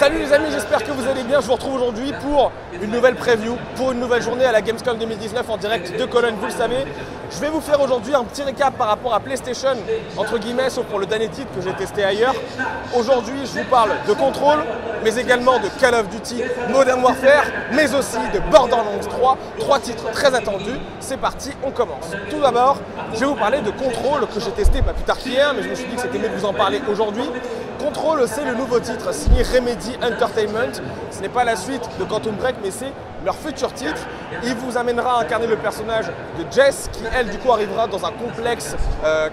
Salut les amis, j'espère que vous allez bien. Je vous retrouve aujourd'hui pour une nouvelle preview, pour une nouvelle journée à la Gamescom 2019 en direct de Cologne, vous le savez. Je vais vous faire aujourd'hui un petit récap par rapport à PlayStation, entre guillemets, sauf pour le dernier titre que j'ai testé ailleurs. Aujourd'hui, je vous parle de Control, mais également de Call of Duty Modern Warfare, mais aussi de Borderlands 3, trois titres très attendus. C'est parti, on commence. Tout d'abord, je vais vous parler de Control, que j'ai testé pas plus tard qu'hier, mais je me suis dit que c'était mieux de vous en parler aujourd'hui. Control, c'est le nouveau titre signé Remedy Entertainment. Ce n'est pas la suite de Quantum Break, mais c'est leur futur titre. Il vous amènera à incarner le personnage de Jess, qui elle du coup arrivera dans un complexe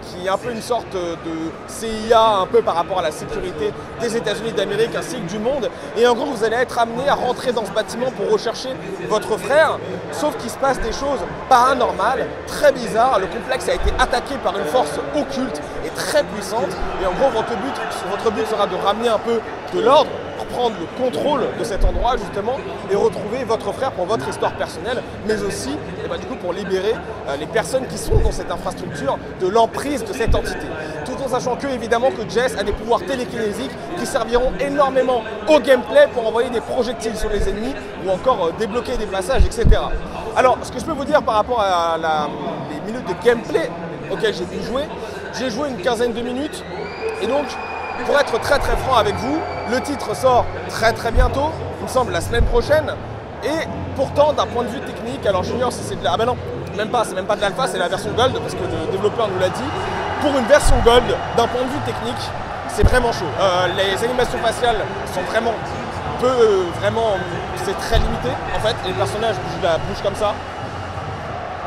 qui est un peu une sorte de CIA, un peu par rapport à la sécurité des États-Unis d'Amérique ainsi que du monde. Et en gros, vous allez être amené à rentrer dans ce bâtiment pour rechercher votre frère. Sauf qu'il se passe des choses paranormales, très bizarres. Le complexe a été attaqué par une force occulte et très puissante. Et en gros, votre but sera de ramener un peu de l'ordre, prendre le contrôle de cet endroit justement et retrouver votre frère pour votre histoire personnelle, mais aussi du coup pour libérer les personnes qui sont dans cette infrastructure de l'emprise de cette entité. Tout en sachant que évidemment que Jess a des pouvoirs télékinésiques qui serviront énormément au gameplay pour envoyer des projectiles sur les ennemis ou encore débloquer des passages, etc. Alors ce que je peux vous dire par rapport à les minutes de gameplay auxquelles j'ai pu jouer, j'ai joué une quinzaine de minutes et donc pour être très franc avec vous, le titre sort très bientôt, il me semble la semaine prochaine. Et pourtant, d'un point de vue technique, alors j'ignore si c'est de la... Ah ben non, c'est même pas de l'alpha, c'est la version Gold, parce que le développeur nous l'a dit. Pour une version Gold, d'un point de vue technique, c'est vraiment chaud. Les animations faciales sont vraiment c'est très limité en fait. Les personnages bougent la bouche comme ça.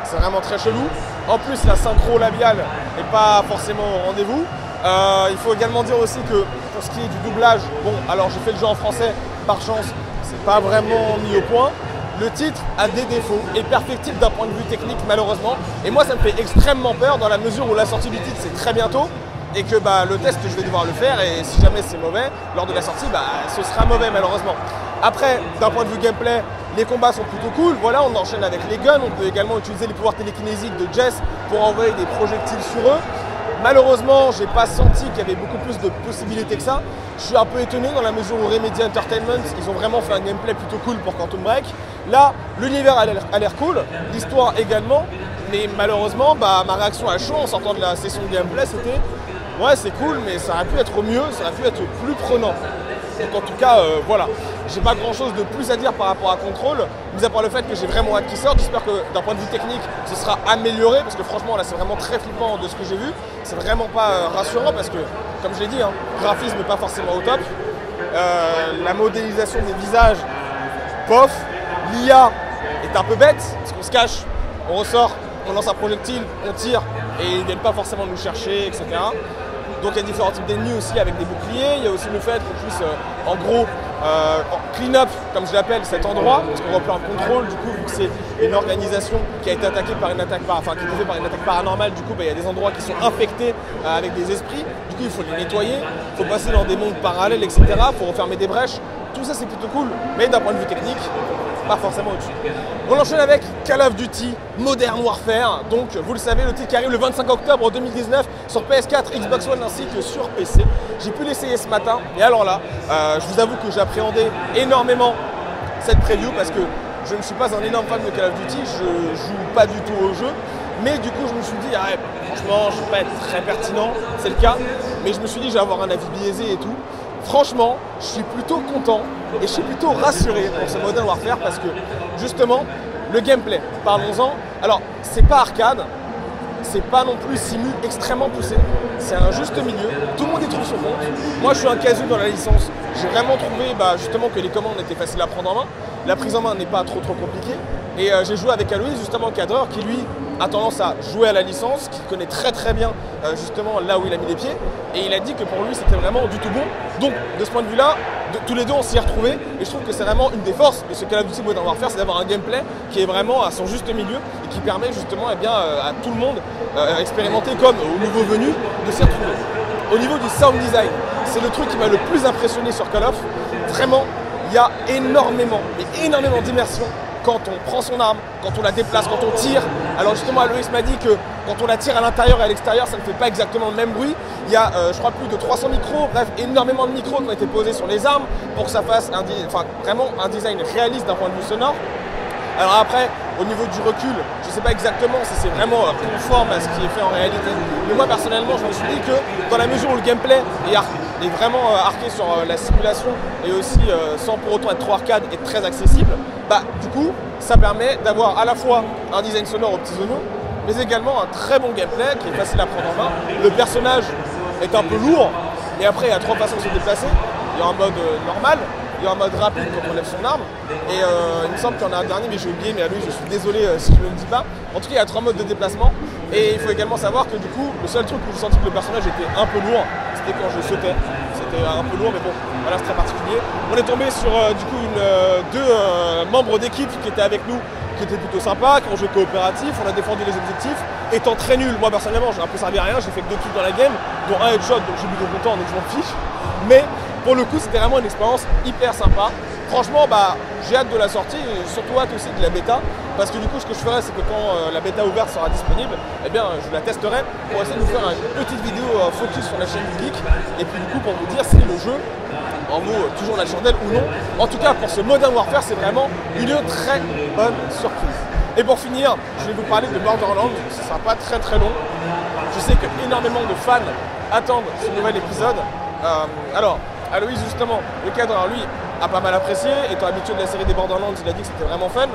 C'est vraiment très chelou. En plus, la synchro labiale n'est pas forcément au rendez-vous. Il faut également dire aussi que pour ce qui est du doublage, bon, alors j'ai fait le jeu en français, par chance, c'est pas vraiment mis au point. Le titre a des défauts, est perfectible d'un point de vue technique malheureusement. Et moi ça me fait extrêmement peur dans la mesure où la sortie du titre c'est très bientôt. Et que le test je vais devoir le faire et si jamais c'est mauvais, lors de la sortie, ce sera mauvais malheureusement. Après, d'un point de vue gameplay, les combats sont plutôt cool. Voilà, on enchaîne avec les guns, on peut également utiliser les pouvoirs télékinésiques de Jess pour envoyer des projectiles sur eux. Malheureusement, j'ai pas senti qu'il y avait beaucoup plus de possibilités que ça. Je suis un peu étonné dans la mesure où Remedy Entertainment, ils ont vraiment fait un gameplay plutôt cool pour Quantum Break. Là, l'univers a l'air cool, l'histoire également, mais malheureusement, ma réaction à chaud en sortant de la session de gameplay, c'était ouais, c'est cool, mais ça aurait pu être mieux, ça aurait pu être plus prenant. Donc en tout cas, voilà, j'ai pas grand chose de plus à dire par rapport à Control, mis à part le fait que j'ai vraiment hâte qu'il sorte. J'espère que d'un point de vue technique, ce sera amélioré, parce que franchement là c'est vraiment très flippant de ce que j'ai vu. C'est vraiment pas rassurant parce que, comme je l'ai dit, le graphisme n'est pas forcément au top. La modélisation des visages, bof. L'IA est un peu bête, parce qu'on se cache, on ressort, on lance un projectile, on tire, et ils ne viennent pas forcément nous chercher, etc. Donc il y a différents types d'ennemis aussi avec des boucliers. Il y a aussi le fait qu'on puisse en gros clean up, comme je l'appelle, cet endroit, parce qu'on reprend un contrôle, du coup vu que c'est une organisation qui a été attaquée par une attaque qui a été faite par une attaque paranormale, du coup il y a des endroits qui sont infectés avec des esprits, du coup il faut les nettoyer, il faut passer dans des mondes parallèles, etc. Il faut refermer des brèches. Tout ça c'est plutôt cool, mais d'un point de vue technique, pas forcément au-dessus. On enchaîne avec Call of Duty Modern Warfare. Donc vous le savez, le titre qui arrive le 25 octobre 2019 sur PS4, Xbox One ainsi que sur PC. J'ai pu l'essayer ce matin et alors là, je vous avoue que j'appréhendais énormément cette preview parce que je ne suis pas un énorme fan de Call of Duty, je joue pas du tout au jeu. Mais du coup je me suis dit, franchement je ne vais pas être très pertinent, c'est le cas, mais je me suis dit je vais avoir un avis biaisé et tout. Franchement, je suis plutôt content et je suis plutôt rassuré pour ce Modern Warfare parce que justement, le gameplay, parlons-en. Alors, c'est pas arcade, c'est pas non plus simu extrêmement poussé, c'est un juste milieu, tout le monde y trouve son compte. Moi je suis un casu dans la licence, j'ai vraiment trouvé justement que les commandes étaient faciles à prendre en main, la prise en main n'est pas trop compliquée. Et j'ai joué avec Aloïs, justement cadreur, qui lui a tendance à jouer à la licence, qui connaît très bien justement là où il a mis les pieds. Et il a dit que pour lui c'était vraiment du tout bon. Donc de ce point de vue là, tous les deux on s'y est retrouvés. Et je trouve que c'est vraiment une des forces de ce Call of Duty Modern Warfare, c'est d'avoir un gameplay qui est vraiment à son juste milieu et qui permet justement à tout le monde expérimenter comme aux nouveaux venus de s'y retrouver. Au niveau du sound design, c'est le truc qui m'a le plus impressionné sur Call of. Vraiment, il y a énormément d'immersion quand on prend son arme, quand on la déplace, quand on tire. Alors justement, Aloïs m'a dit que quand on la tire à l'intérieur et à l'extérieur, ça ne fait pas exactement le même bruit. Il y a, je crois, plus de 300 micros, bref, énormément de micros qui ont été posés sur les armes pour que ça fasse vraiment un design réaliste d'un point de vue sonore. Alors après, au niveau du recul, je ne sais pas exactement si c'est vraiment conforme à ce qui est fait en réalité. Mais moi, personnellement, je me suis dit que dans la mesure où le gameplay est vraiment arqué sur la simulation et aussi sans pour autant être trop arcade et très accessible, bah du coup, ça permet d'avoir à la fois un design sonore aux petits oignons, mais également un très bon gameplay qui est facile à prendre en main. Le personnage est un peu lourd, et après, il y a 3 façons de se déplacer. Il y a un mode normal, il y a un mode rapide quand on lève son arme, et il me semble qu'il y en a un dernier, mais j'ai oublié, mais à lui je suis désolé si je ne le dis pas. En tout cas, il y a 3 modes de déplacement, et il faut également savoir que du coup, le seul truc où j'ai senti que le personnage était un peu lourd, c'était quand je sautais. C'était un peu lourd, mais bon, voilà, c'est très particulier. On est tombé sur du coup deux membres d'équipe qui étaient avec nous, qui étaient plutôt sympas, qui ont joué coopératif, on a défendu les objectifs, étant très nul. Moi personnellement, j'ai un peu servi à rien, j'ai fait que 2 kills dans la game, dont un headshot, donc j'ai plutôt content, donc je m'en fiche. Mais pour le coup, c'était vraiment une expérience hyper sympa. Franchement, bah, j'ai hâte de la sortie, et surtout hâte aussi de la bêta, parce que du coup, ce que je ferai, c'est que quand la bêta ouverte sera disponible, eh bien, je la testerai pour essayer de vous faire une petite vidéo focus sur la chaîne du Geek, et puis du coup, pour vous dire si le jeu en vaut toujours la chandelle ou non. En tout cas, pour ce Modern Warfare, c'est vraiment une très bonne surprise. Et pour finir, je vais vous parler de Borderlands, ce ne sera pas très très long. Je sais que énormément de fans attendent ce nouvel épisode. Alors, Aloïs, justement, le cadreur, lui, a pas mal apprécié. Étant habitué de la série des Borderlands, il a dit que c'était vraiment fun.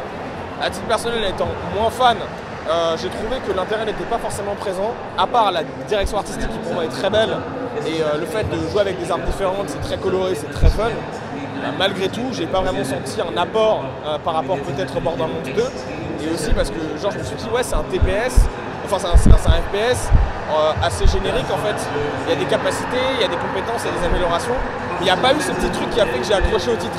À titre personnel, étant moins fan, j'ai trouvé que l'intérêt n'était pas forcément présent, à part la direction artistique qui pour moi est très belle, et le fait de jouer avec des armes différentes, c'est très coloré, c'est très fun. Malgré tout, j'ai pas vraiment senti un apport par rapport peut-être au Borderlands 2, et aussi parce que genre, je me suis dit, ouais, c'est un TPS, enfin c'est un FPS assez générique en fait. Il y a des capacités, il y a des compétences, il y a des améliorations. Il n'y a pas eu ce petit truc qui a fait que j'ai accroché au titre.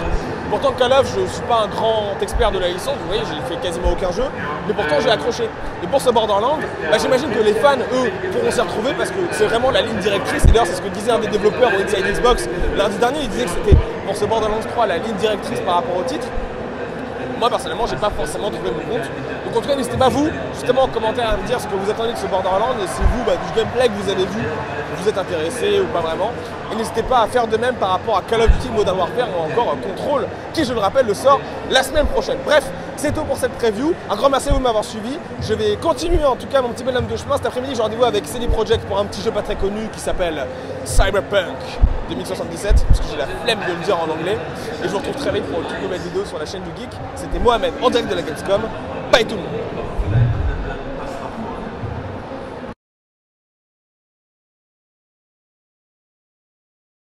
Pourtant, Call of, je ne suis pas un grand expert de la licence, vous voyez, j'ai fait quasiment aucun jeu, mais pourtant j'ai accroché. Et pour ce Borderlands, bah, j'imagine que les fans, eux, pourront s'y retrouver parce que c'est vraiment la ligne directrice. Et d'ailleurs, c'est ce que disait un des développeurs au Inside Xbox lundi dernier, il disait que c'était pour ce Borderlands 3 la ligne directrice par rapport au titre. Moi, personnellement, j'ai pas forcément trouvé mon compte. Donc en tout cas, n'hésitez pas vous, justement en commentaire à me dire ce que vous attendez de ce Borderlands et si vous, du gameplay que vous avez vu, vous êtes intéressé ou pas vraiment. Et n'hésitez pas à faire de même par rapport à Call of Duty Modern Warfare ou encore Control, qui, je le rappelle, le sort la semaine prochaine. Bref, c'est tout pour cette preview. Un grand merci à vous de m'avoir suivi. Je vais continuer en tout cas mon petit bonhomme de chemin. Cet après-midi, j'ai rendez-vous avec CD Projekt pour un petit jeu pas très connu qui s'appelle Cyberpunk 2077, parce que j'ai la flemme de le dire en anglais. Et je vous retrouve très vite pour une toute nouvelle vidéo sur la chaîne du Geek. C'était Mohamed en direct de la Gamescom. Bye tout le monde.